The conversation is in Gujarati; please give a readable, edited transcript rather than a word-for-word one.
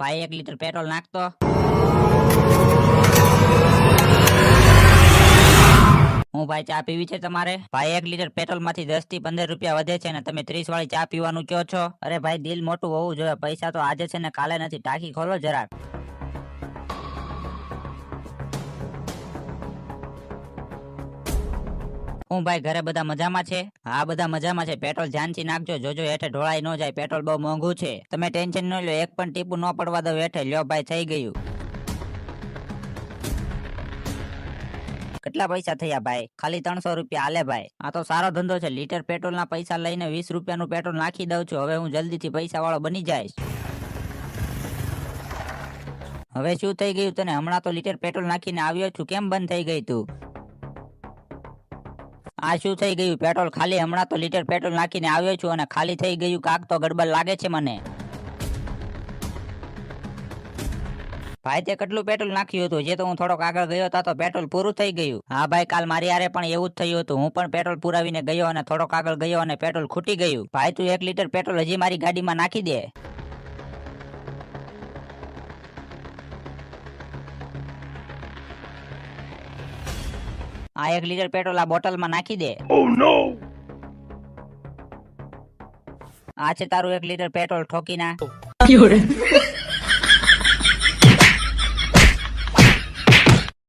ભાઈ 1 લીટર પેટ્રોલ નાખતો. હું ભાઈ ચા પીવી છે તમારે? ભાઈ 1 લીટર પેટ્રોલ માંથી 10 થી 15 રૂપિયા વધે છે ને તમે 30 વાળી ચા પીવાનું કહો છો? અરે ભાઈ દિલ મોટું હોવું જોઈએ, પૈસા તો આજે છે ને કાલે નથી, ટાંકી ખોલો જરાક. હું ભાઈ ઘરે બધા મજામાં છે? હા બધા મજામાં છે. પેટ્રોલ ધ્યાનથી નાખજો, જોજો હેઠે ઢોળાઈ ન જાય, પેટ્રોલ બહુ મોંઘું છે. તમે ટેન્શન ન લો, એક પણ ટીપું ન પડવા દો હેઠે. લ્યો ભાઈ થઈ ગયું. કેટલા પૈસા થયા ભાઈ? ખાલી 300 રૂપિયા હાલે ભાઈ. આ તો સારો ધંધો છે. લીટર પેટ્રોલ ના પૈસા લઈને 20 રૂપિયાનું પેટ્રોલ નાખી દઉં છું. હવે હું જલ્દીથી પૈસા વાળો બની જઈશ. હવે શું થઈ ગયું તને? હમણાં તો લીટર પેટ્રોલ નાખીને આવ્યો છું, કેમ બંધ થઈ ગઈ તું? આ શું થઈ ગયું? પેટ્રોલ ખાલી, હમણાં તો લીટર પેટ્રોલ નાખીને આવ્યો છું અને ખાલી થઈ ગયું. કાક તો ગડબડ લાગે છે મને. ભાઈ તે કેટલું પેટ્રોલ નાખ્યું હતું? જે તો હું થોડોક આગળ ગયો હતા તો પેટ્રોલ પૂરું થઈ ગયું. હા ભાઈ કાલ મારી હારે પણ એવું જ થયું હતું. હું પણ પેટ્રોલ પુરાવીને ગયો અને થોડોક આગળ ગયો અને પેટ્રોલ ખૂટી ગયું. ભાઈ તું 1 લીટર પેટ્રોલ હજી મારી ગાડીમાં નાખી દે. આ 1 લીટર પેટ્રોલ આ બોટલમાં નાખી દે. આ છે તારું 1 લીટર પેટ્રોલ, ઠોકી ના.